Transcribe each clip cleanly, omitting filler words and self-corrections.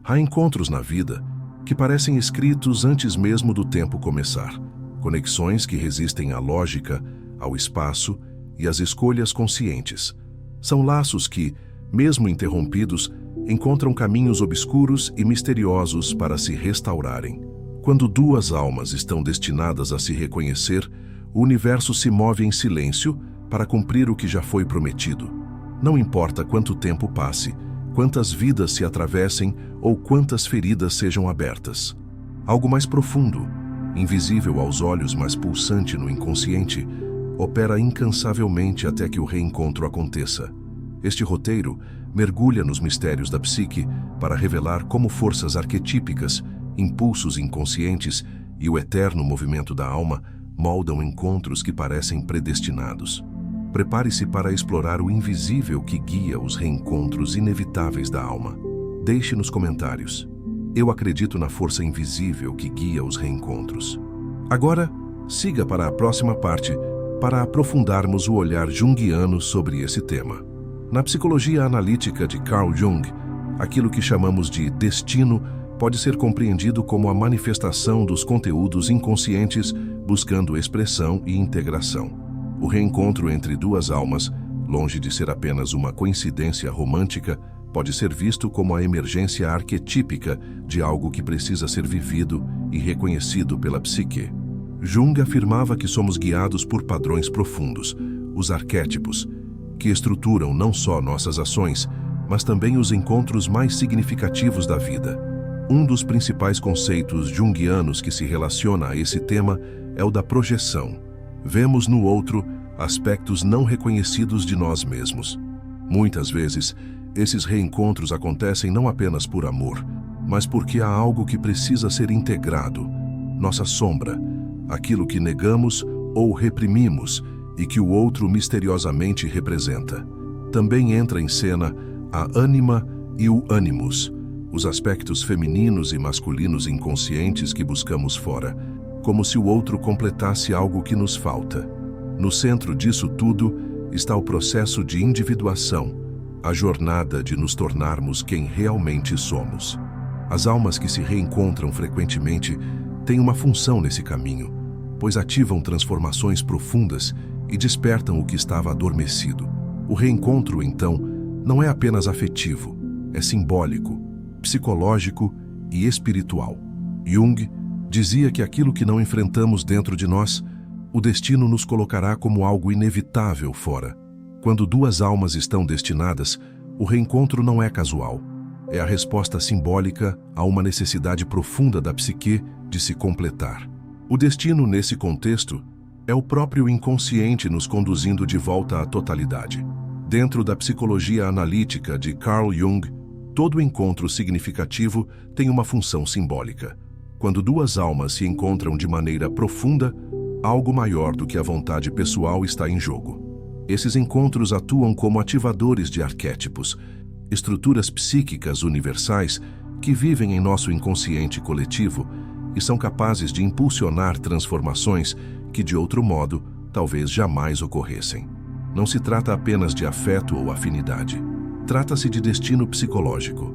Há encontros na vida que parecem escritos antes mesmo do tempo começar. Conexões que resistem à lógica, ao espaço e às escolhas conscientes. São laços que, mesmo interrompidos, encontram caminhos obscuros e misteriosos para se restaurarem. Quando duas almas estão destinadas a se reconhecer, o universo se move em silêncio para cumprir o que já foi prometido. Não importa quanto tempo passe, quantas vidas se atravessem ou quantas feridas sejam abertas. Algo mais profundo, invisível aos olhos, mas pulsante no inconsciente, opera incansavelmente até que o reencontro aconteça. Este roteiro mergulha nos mistérios da psique para revelar como forças arquetípicas, impulsos inconscientes e o eterno movimento da alma moldam encontros que parecem predestinados. Prepare-se para explorar o invisível que guia os reencontros inevitáveis da alma. Deixe nos comentários: eu acredito na força invisível que guia os reencontros. Agora, siga para a próxima parte para aprofundarmos o olhar junguiano sobre esse tema. Na psicologia analítica de Carl Jung, aquilo que chamamos de destino pode ser compreendido como a manifestação dos conteúdos inconscientes buscando expressão e integração. O reencontro entre duas almas, longe de ser apenas uma coincidência romântica, pode ser visto como a emergência arquetípica de algo que precisa ser vivido e reconhecido pela psique. Jung afirmava que somos guiados por padrões profundos, os arquétipos, que estruturam não só nossas ações, mas também os encontros mais significativos da vida. Um dos principais conceitos junguianos que se relaciona a esse tema é o da projeção. Vemos no outro aspectos não reconhecidos de nós mesmos. Muitas vezes, esses reencontros acontecem não apenas por amor, mas porque há algo que precisa ser integrado. Nossa sombra, aquilo que negamos ou reprimimos e que o outro misteriosamente representa. Também entra em cena a ânima e o ânimos, os aspectos femininos e masculinos inconscientes que buscamos fora, como se o outro completasse algo que nos falta. No centro disso tudo está o processo de individuação, a jornada de nos tornarmos quem realmente somos. As almas que se reencontram frequentemente têm uma função nesse caminho, pois ativam transformações profundas e despertam o que estava adormecido. O reencontro, então, não é apenas afetivo, é simbólico, psicológico e espiritual. Jung dizia que aquilo que não enfrentamos dentro de nós, o destino nos colocará como algo inevitável fora. Quando duas almas estão destinadas, o reencontro não é casual. É a resposta simbólica a uma necessidade profunda da psique de se completar. O destino, nesse contexto, é o próprio inconsciente nos conduzindo de volta à totalidade. Dentro da psicologia analítica de Carl Jung, todo encontro significativo tem uma função simbólica. Quando duas almas se encontram de maneira profunda, algo maior do que a vontade pessoal está em jogo. Esses encontros atuam como ativadores de arquétipos, estruturas psíquicas universais que vivem em nosso inconsciente coletivo e são capazes de impulsionar transformações que, de outro modo, talvez jamais ocorressem. Não se trata apenas de afeto ou afinidade. Trata-se de destino psicológico.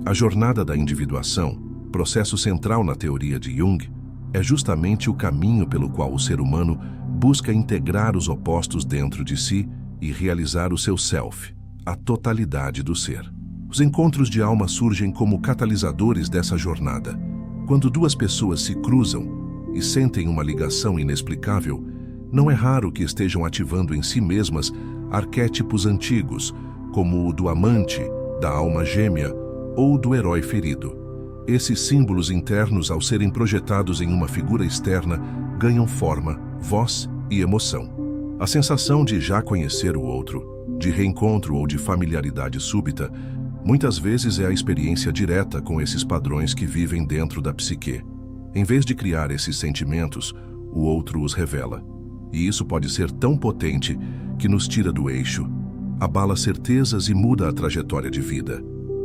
A jornada da individuação, processo central na teoria de Jung, é justamente o caminho pelo qual o ser humano busca integrar os opostos dentro de si e realizar o seu self, a totalidade do ser. Os encontros de alma surgem como catalisadores dessa jornada. Quando duas pessoas se cruzam e sentem uma ligação inexplicável, não é raro que estejam ativando em si mesmas arquétipos antigos, como o do amante, da alma gêmea ou do herói ferido. Esses símbolos internos, ao serem projetados em uma figura externa, ganham forma, voz e emoção. A sensação de já conhecer o outro, de reencontro ou de familiaridade súbita, muitas vezes é a experiência direta com esses padrões que vivem dentro da psique. Em vez de criar esses sentimentos, o outro os revela. E isso pode ser tão potente que nos tira do eixo, abala certezas e muda a trajetória de vida.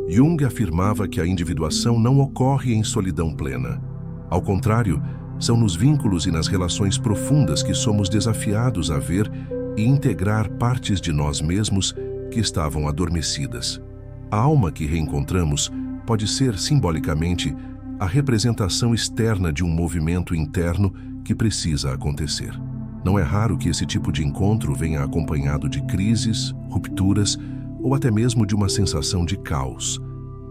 Jung afirmava que a individuação não ocorre em solidão plena. Ao contrário, são nos vínculos e nas relações profundas que somos desafiados a ver e integrar partes de nós mesmos que estavam adormecidas. A alma que reencontramos pode ser, simbolicamente, a representação externa de um movimento interno que precisa acontecer. Não é raro que esse tipo de encontro venha acompanhado de crises, rupturas ou até mesmo de uma sensação de caos.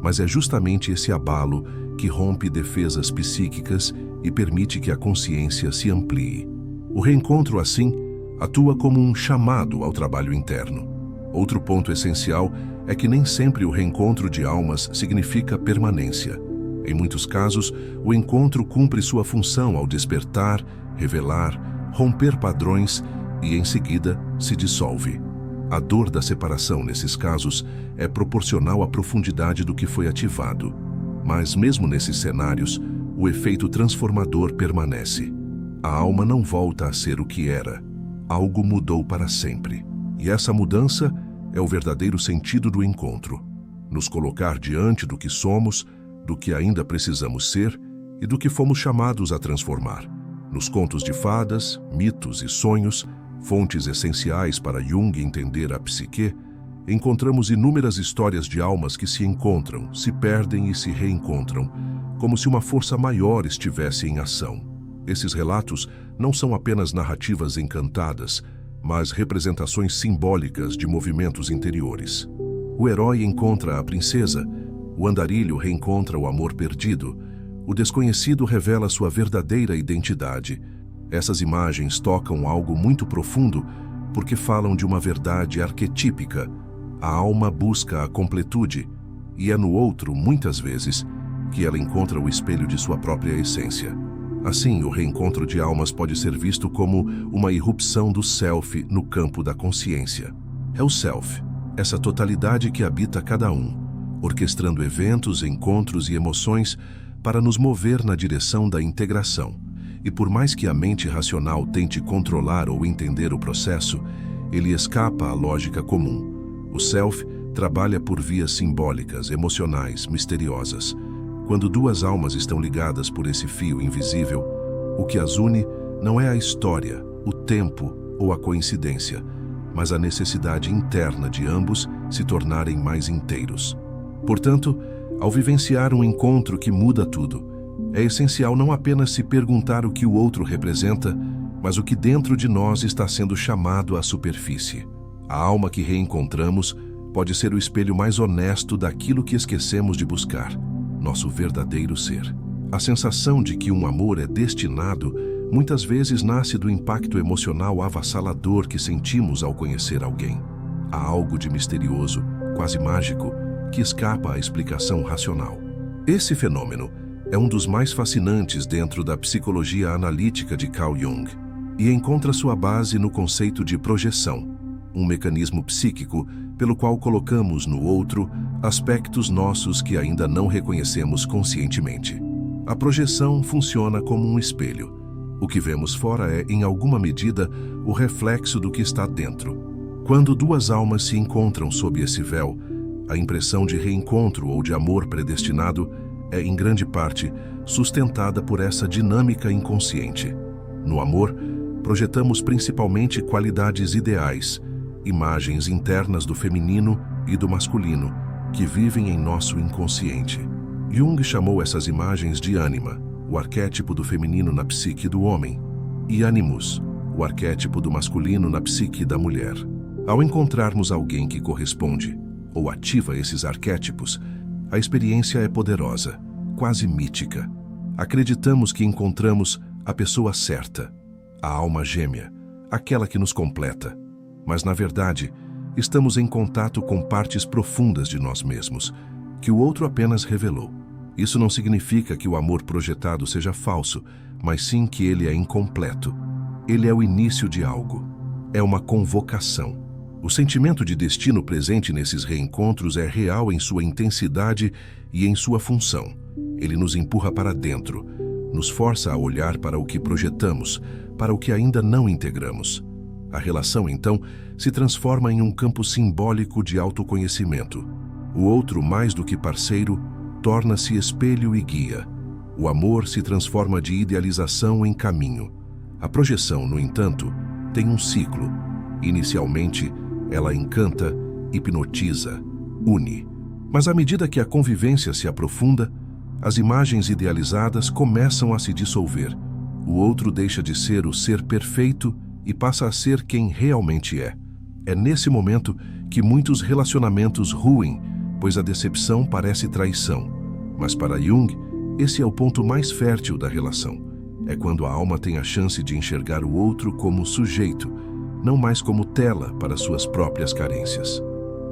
Mas é justamente esse abalo que rompe defesas psíquicas e permite que a consciência se amplie. O reencontro, assim, atua como um chamado ao trabalho interno. Outro ponto essencial é que nem sempre o reencontro de almas significa permanência. Em muitos casos, o encontro cumpre sua função ao despertar, revelar, romper padrões e, em seguida, se dissolve. A dor da separação, nesses casos, é proporcional à profundidade do que foi ativado. Mas, mesmo nesses cenários, o efeito transformador permanece. A alma não volta a ser o que era. Algo mudou para sempre. E essa mudança é o verdadeiro sentido do encontro. Nos colocar diante do que somos, do que ainda precisamos ser e do que fomos chamados a transformar. Nos contos de fadas, mitos e sonhos, fontes essenciais para Jung entender a psique, encontramos inúmeras histórias de almas que se encontram, se perdem e se reencontram, como se uma força maior estivesse em ação. Esses relatos não são apenas narrativas encantadas, mas representações simbólicas de movimentos interiores. O herói encontra a princesa, o andarilho reencontra o amor perdido, o desconhecido revela sua verdadeira identidade. Essas imagens tocam algo muito profundo porque falam de uma verdade arquetípica. A alma busca a completude e é no outro, muitas vezes, que ela encontra o espelho de sua própria essência. Assim, o reencontro de almas pode ser visto como uma irrupção do self no campo da consciência. É o self, essa totalidade que habita cada um, orquestrando eventos, encontros e emoções para nos mover na direção da integração. E por mais que a mente racional tente controlar ou entender o processo, ele escapa à lógica comum. O self trabalha por vias simbólicas, emocionais, misteriosas. Quando duas almas estão ligadas por esse fio invisível, o que as une não é a história, o tempo ou a coincidência, mas a necessidade interna de ambos se tornarem mais inteiros. Portanto, ao vivenciar um encontro que muda tudo, é essencial não apenas se perguntar o que o outro representa, mas o que dentro de nós está sendo chamado à superfície. A alma que reencontramos pode ser o espelho mais honesto daquilo que esquecemos de buscar, nosso verdadeiro ser. A sensação de que um amor é destinado muitas vezes nasce do impacto emocional avassalador que sentimos ao conhecer alguém. Há algo de misterioso, quase mágico, que escapa à explicação racional. Esse fenômeno é um dos mais fascinantes dentro da psicologia analítica de Carl Jung e encontra sua base no conceito de projeção, um mecanismo psíquico pelo qual colocamos no outro aspectos nossos que ainda não reconhecemos conscientemente. A projeção funciona como um espelho. O que vemos fora é, em alguma medida, o reflexo do que está dentro. Quando duas almas se encontram sob esse véu, a impressão de reencontro ou de amor predestinado é, em grande parte, sustentada por essa dinâmica inconsciente. No amor, projetamos principalmente qualidades ideais, imagens internas do feminino e do masculino, que vivem em nosso inconsciente. Jung chamou essas imagens de ânima, o arquétipo do feminino na psique do homem, e animus, o arquétipo do masculino na psique da mulher. Ao encontrarmos alguém que corresponde ou ativa esses arquétipos, a experiência é poderosa, quase mítica. Acreditamos que encontramos a pessoa certa, a alma gêmea, aquela que nos completa. Mas, na verdade, estamos em contato com partes profundas de nós mesmos, que o outro apenas revelou. Isso não significa que o amor projetado seja falso, mas sim que ele é incompleto. Ele é o início de algo. É uma convocação. O sentimento de destino presente nesses reencontros é real em sua intensidade e em sua função. Ele nos empurra para dentro, nos força a olhar para o que projetamos, para o que ainda não integramos. A relação, então, se transforma em um campo simbólico de autoconhecimento. O outro, mais do que parceiro, torna-se espelho e guia. O amor se transforma de idealização em caminho. A projeção, no entanto, tem um ciclo. Inicialmente, ela encanta, hipnotiza, une. Mas à medida que a convivência se aprofunda, as imagens idealizadas começam a se dissolver. O outro deixa de ser o ser perfeito e passa a ser quem realmente é. É nesse momento que muitos relacionamentos ruem, pois a decepção parece traição. Mas para Jung, esse é o ponto mais fértil da relação. É quando a alma tem a chance de enxergar o outro como sujeito, não mais como tela para suas próprias carências.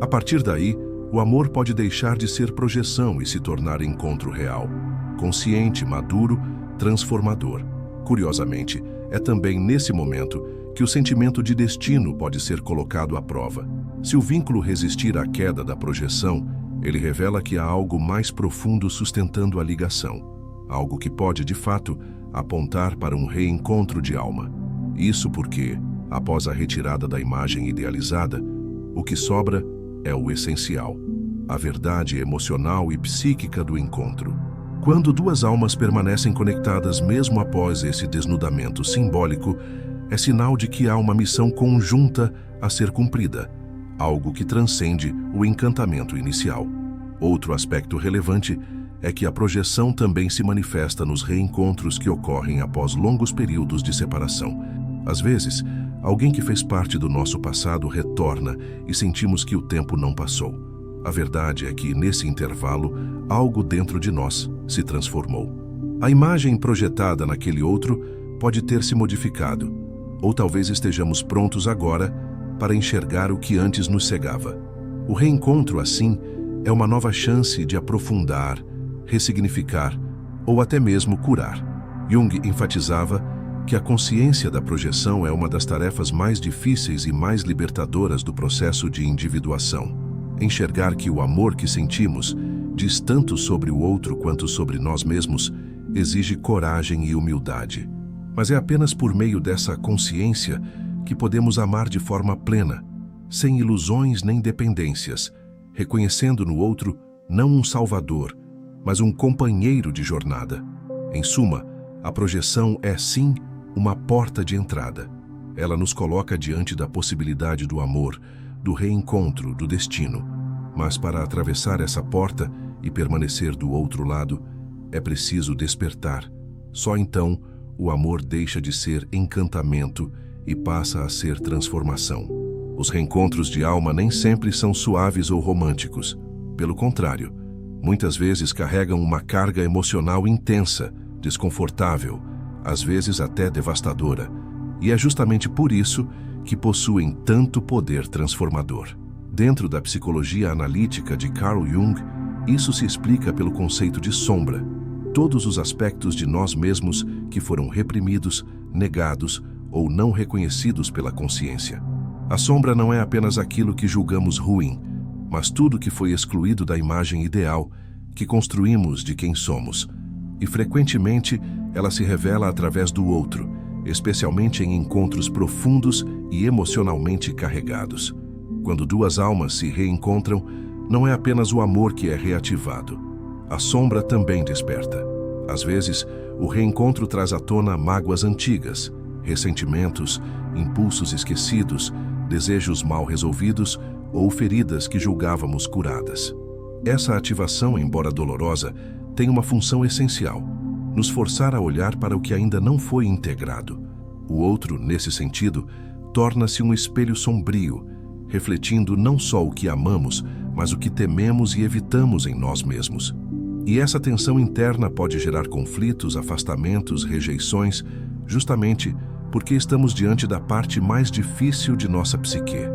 A partir daí, o amor pode deixar de ser projeção e se tornar encontro real, consciente, maduro, transformador. Curiosamente, é também nesse momento que o sentimento de destino pode ser colocado à prova. Se o vínculo resistir à queda da projeção, ele revela que há algo mais profundo sustentando a ligação, algo que pode, de fato, apontar para um reencontro de alma. Isso porque, após a retirada da imagem idealizada, o que sobra é o essencial, a verdade emocional e psíquica do encontro. Quando duas almas permanecem conectadas mesmo após esse desnudamento simbólico, é sinal de que há uma missão conjunta a ser cumprida, algo que transcende o encantamento inicial. Outro aspecto relevante é que a projeção também se manifesta nos reencontros que ocorrem após longos períodos de separação. Às vezes, alguém que fez parte do nosso passado retorna e sentimos que o tempo não passou. A verdade é que, nesse intervalo, algo dentro de nós se transformou. A imagem projetada naquele outro pode ter se modificado, ou talvez estejamos prontos agora para enxergar o que antes nos cegava. O reencontro, assim, é uma nova chance de aprofundar, ressignificar ou até mesmo curar. Jung enfatizava que a consciência da projeção é uma das tarefas mais difíceis e mais libertadoras do processo de individuação. Enxergar que o amor que sentimos diz tanto sobre o outro quanto sobre nós mesmos exige coragem e humildade. Mas é apenas por meio dessa consciência que podemos amar de forma plena, sem ilusões nem dependências, reconhecendo no outro não um salvador, mas um companheiro de jornada. Em suma, a projeção é, sim, uma porta de entrada. Ela nos coloca diante da possibilidade do amor, do reencontro, do destino. Mas para atravessar essa porta e permanecer do outro lado, é preciso despertar. Só então, o amor deixa de ser encantamento e passa a ser transformação. Os reencontros de alma nem sempre são suaves ou românticos. Pelo contrário, muitas vezes carregam uma carga emocional intensa, desconfortável, às vezes até devastadora. E é justamente por isso que possuem tanto poder transformador. Dentro da psicologia analítica de Carl Jung, isso se explica pelo conceito de sombra. Todos os aspectos de nós mesmos que foram reprimidos, negados ou não reconhecidos pela consciência. A sombra não é apenas aquilo que julgamos ruim, mas tudo que foi excluído da imagem ideal que construímos de quem somos. E frequentemente ela se revela através do outro, especialmente em encontros profundos e emocionalmente carregados. Quando duas almas se reencontram, não é apenas o amor que é reativado. A sombra também desperta. Às vezes, o reencontro traz à tona mágoas antigas, ressentimentos, impulsos esquecidos, desejos mal resolvidos ou feridas que julgávamos curadas. Essa ativação, embora dolorosa, tem uma função essencial: nos forçar a olhar para o que ainda não foi integrado. O outro, nesse sentido, torna-se um espelho sombrio, refletindo não só o que amamos, mas o que tememos e evitamos em nós mesmos. E essa tensão interna pode gerar conflitos, afastamentos, rejeições, justamente porque estamos diante da parte mais difícil de nossa psique.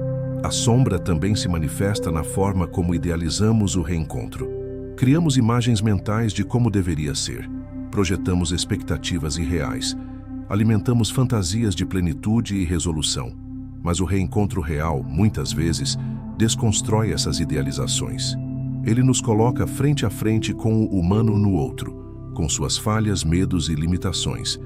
A sombra também se manifesta na forma como idealizamos o reencontro. Criamos imagens mentais de como deveria ser, projetamos expectativas irreais, alimentamos fantasias de plenitude e resolução. Mas o reencontro real, muitas vezes, desconstrói essas idealizações. Ele nos coloca frente a frente com o humano no outro, com suas falhas, medos e limitações,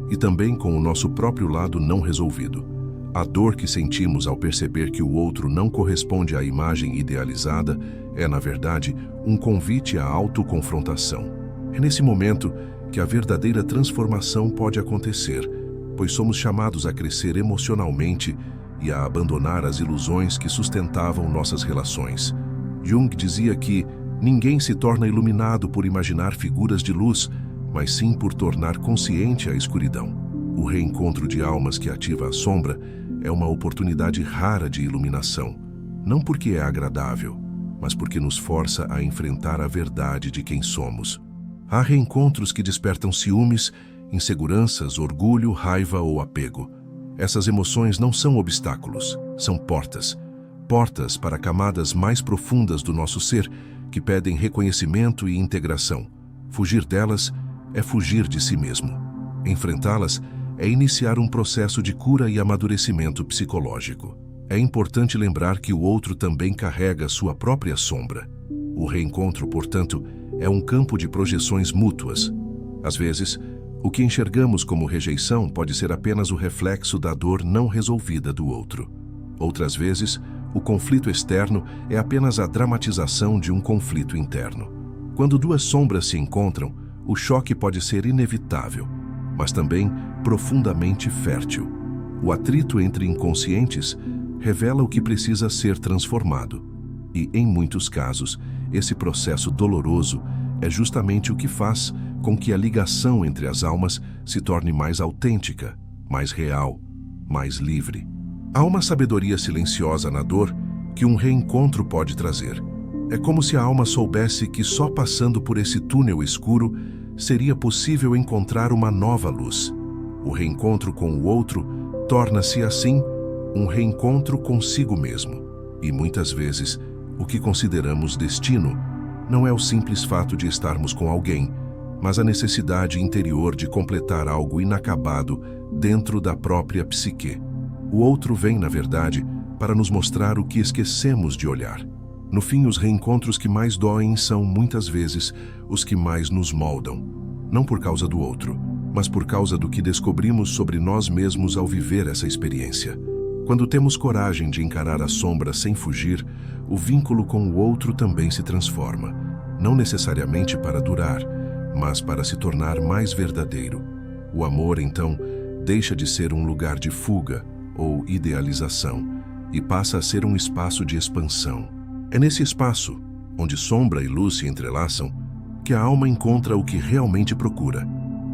e também com o nosso próprio lado não resolvido. A dor que sentimos ao perceber que o outro não corresponde à imagem idealizada é, na verdade, um convite à autoconfrontação. É nesse momento que a verdadeira transformação pode acontecer, pois somos chamados a crescer emocionalmente e a abandonar as ilusões que sustentavam nossas relações. Jung dizia que, Ninguém se torna iluminado por imaginar figuras de luz, mas sim por tornar consciente a escuridão. O reencontro de almas que ativa a sombra é uma oportunidade rara de iluminação, não porque é agradável, mas porque nos força a enfrentar a verdade de quem somos. Há reencontros que despertam ciúmes, inseguranças, orgulho, raiva ou apego. Essas emoções não são obstáculos, são portas. Portas para camadas mais profundas do nosso ser que pedem reconhecimento e integração. Fugir delas é fugir de si mesmo. Enfrentá-las é iniciar um processo de cura e amadurecimento psicológico. É importante lembrar que o outro também carrega sua própria sombra. O reencontro, portanto, é um campo de projeções mútuas. Às vezes, o que enxergamos como rejeição pode ser apenas o reflexo da dor não resolvida do outro. Outras vezes, o conflito externo é apenas a dramatização de um conflito interno. Quando duas sombras se encontram, o choque pode ser inevitável, mas também profundamente fértil. O atrito entre inconscientes revela o que precisa ser transformado. E, em muitos casos, esse processo doloroso é justamente o que faz com que a ligação entre as almas se torne mais autêntica, mais real, mais livre. Há uma sabedoria silenciosa na dor que um reencontro pode trazer. É como se a alma soubesse que só passando por esse túnel escuro seria possível encontrar uma nova luz. O reencontro com o outro torna-se, assim, um reencontro consigo mesmo. E muitas vezes, o que consideramos destino não é o simples fato de estarmos com alguém, mas a necessidade interior de completar algo inacabado dentro da própria psique. O outro vem, na verdade, para nos mostrar o que esquecemos de olhar. No fim, os reencontros que mais doem são, muitas vezes, os que mais nos moldam. Não por causa do outro, mas por causa do que descobrimos sobre nós mesmos ao viver essa experiência. Quando temos coragem de encarar a sombra sem fugir, o vínculo com o outro também se transforma, não necessariamente para durar, mas para se tornar mais verdadeiro. O amor, então, deixa de ser um lugar de fuga ou idealização e passa a ser um espaço de expansão. É nesse espaço, onde sombra e luz se entrelaçam, que a alma encontra o que realmente procura.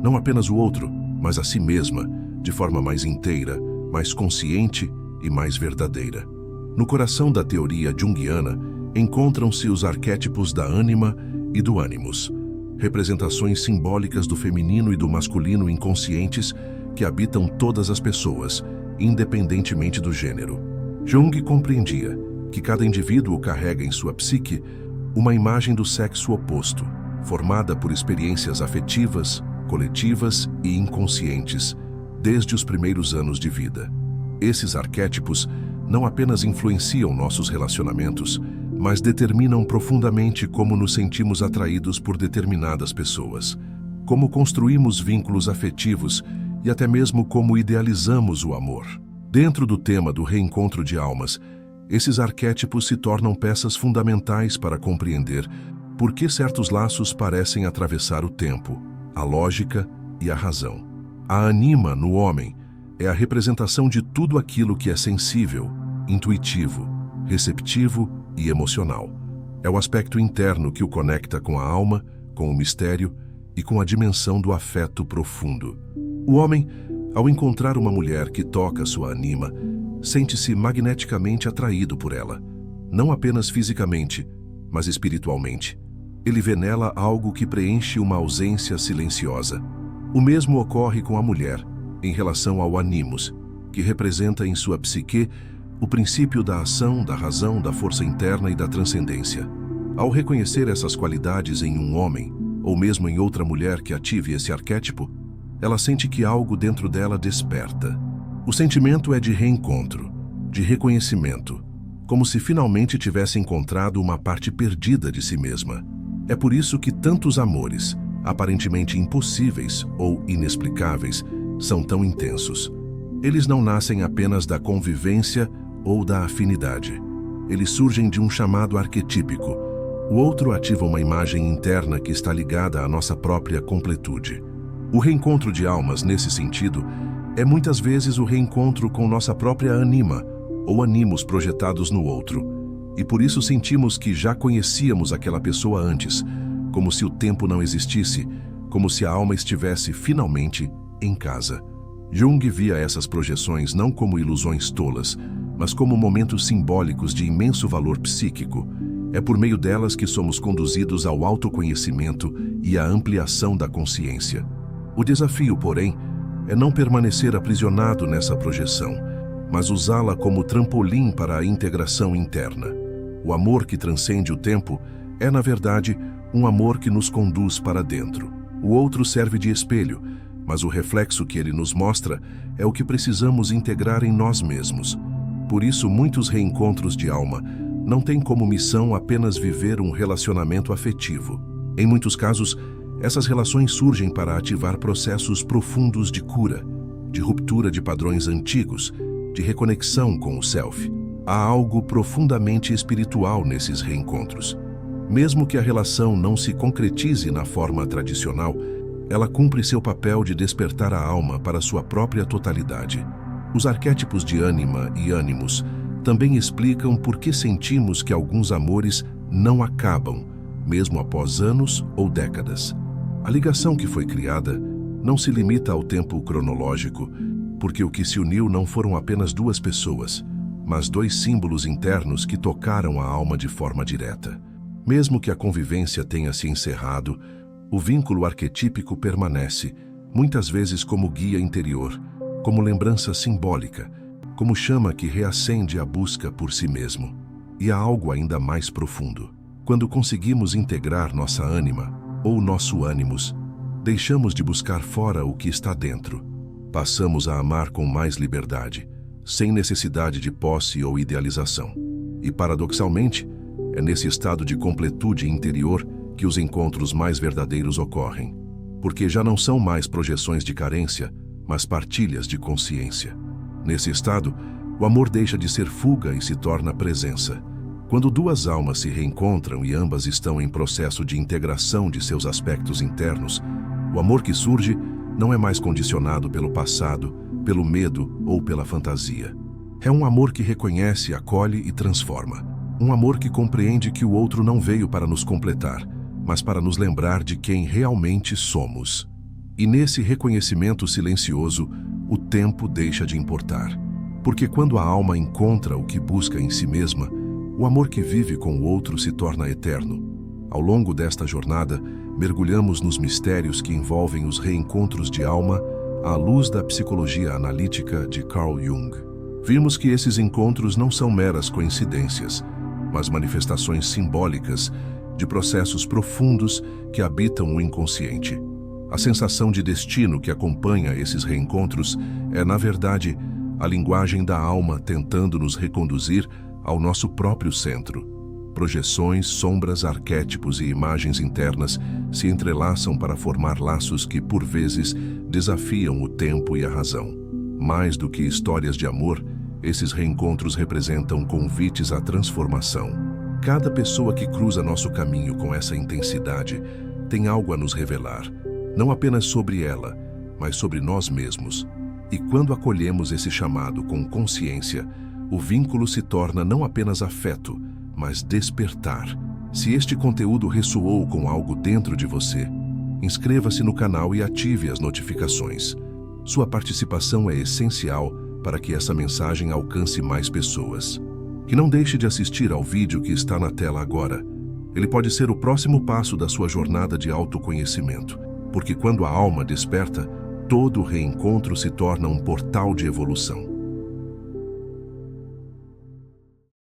Não apenas o outro, mas a si mesma, de forma mais inteira, mais consciente e mais verdadeira. No coração da teoria junguiana, encontram-se os arquétipos da ânima e do ânimos, representações simbólicas do feminino e do masculino inconscientes que habitam todas as pessoas, independentemente do gênero. Jung compreendia que cada indivíduo carrega em sua psique uma imagem do sexo oposto, formada por experiências afetivas, coletivas e inconscientes, desde os primeiros anos de vida. Esses arquétipos não apenas influenciam nossos relacionamentos, mas determinam profundamente como nos sentimos atraídos por determinadas pessoas, como construímos vínculos afetivos e até mesmo como idealizamos o amor. Dentro do tema do reencontro de almas, esses arquétipos se tornam peças fundamentais para compreender por que certos laços parecem atravessar o tempo, a lógica e a razão. A anima no homem é a representação de tudo aquilo que é sensível, intuitivo, receptivo e emocional. É o aspecto interno que o conecta com a alma, com o mistério e com a dimensão do afeto profundo. O homem, ao encontrar uma mulher que toca sua anima, sente-se magneticamente atraído por ela, não apenas fisicamente, mas espiritualmente. Ele vê nela algo que preenche uma ausência silenciosa. O mesmo ocorre com a mulher, em relação ao animus, que representa em sua psique o princípio da ação, da razão, da força interna e da transcendência. Ao reconhecer essas qualidades em um homem, ou mesmo em outra mulher que ative esse arquétipo, ela sente que algo dentro dela desperta. O sentimento é de reencontro, de reconhecimento, como se finalmente tivesse encontrado uma parte perdida de si mesma. É por isso que tantos amores, aparentemente impossíveis ou inexplicáveis, são tão intensos. Eles não nascem apenas da convivência ou da afinidade. Eles surgem de um chamado arquetípico. O outro ativa uma imagem interna que está ligada à nossa própria completude. O reencontro de almas, nesse sentido, é muitas vezes o reencontro com nossa própria anima, ou animos projetados no outro. E por isso sentimos que já conhecíamos aquela pessoa antes, como se o tempo não existisse, como se a alma estivesse finalmente em casa. Jung via essas projeções não como ilusões tolas, mas como momentos simbólicos de imenso valor psíquico. É por meio delas que somos conduzidos ao autoconhecimento e à ampliação da consciência. O desafio, porém, é não permanecer aprisionado nessa projeção, mas usá-la como trampolim para a integração interna. O amor que transcende o tempo é, na verdade, um amor que nos conduz para dentro. O outro serve de espelho, mas o reflexo que ele nos mostra é o que precisamos integrar em nós mesmos. Por isso, muitos reencontros de alma não têm como missão apenas viver um relacionamento afetivo. Em muitos casos, essas relações surgem para ativar processos profundos de cura, de ruptura de padrões antigos, de reconexão com o self. Há algo profundamente espiritual nesses reencontros. Mesmo que a relação não se concretize na forma tradicional, ela cumpre seu papel de despertar a alma para sua própria totalidade. Os arquétipos de ânima e ânimos também explicam por que sentimos que alguns amores não acabam, mesmo após anos ou décadas. A ligação que foi criada não se limita ao tempo cronológico, porque o que se uniu não foram apenas duas pessoas, mas dois símbolos internos que tocaram a alma de forma direta. Mesmo que a convivência tenha se encerrado, o vínculo arquetípico permanece, muitas vezes como guia interior, como lembrança simbólica, como chama que reacende a busca por si mesmo. E há algo ainda mais profundo. Quando conseguimos integrar nossa ânima, ou nosso ânimos, deixamos de buscar fora o que está dentro. Passamos a amar com mais liberdade, sem necessidade de posse ou idealização. E, paradoxalmente, é nesse estado de completude interior que os encontros mais verdadeiros ocorrem, porque já não são mais projeções de carência, mas partilhas de consciência. Nesse estado, o amor deixa de ser fuga e se torna presença. Quando duas almas se reencontram e ambas estão em processo de integração de seus aspectos internos, o amor que surge não é mais condicionado pelo passado, pelo medo ou pela fantasia. É um amor que reconhece, acolhe e transforma. Um amor que compreende que o outro não veio para nos completar, mas para nos lembrar de quem realmente somos. E nesse reconhecimento silencioso, o tempo deixa de importar. Porque quando a alma encontra o que busca em si mesma, o amor que vive com o outro se torna eterno. Ao longo desta jornada, mergulhamos nos mistérios que envolvem os reencontros de alma à luz da psicologia analítica de Carl Jung. Vimos que esses encontros não são meras coincidências, mas manifestações simbólicas de processos profundos que habitam o inconsciente. A sensação de destino que acompanha esses reencontros é, na verdade, a linguagem da alma tentando nos reconduzir ao nosso próprio centro. Projeções, sombras, arquétipos e imagens internas se entrelaçam para formar laços que, por vezes, desafiam o tempo e a razão. Mais do que histórias de amor, esses reencontros representam convites à transformação. Cada pessoa que cruza nosso caminho com essa intensidade tem algo a nos revelar, não apenas sobre ela, mas sobre nós mesmos. E quando acolhemos esse chamado com consciência, o vínculo se torna não apenas afeto, mas despertar. Se este conteúdo ressoou com algo dentro de você, inscreva-se no canal e ative as notificações. Sua participação é essencial para que essa mensagem alcance mais pessoas. E não deixe de assistir ao vídeo que está na tela agora. Ele pode ser o próximo passo da sua jornada de autoconhecimento, porque quando a alma desperta, todo reencontro se torna um portal de evolução.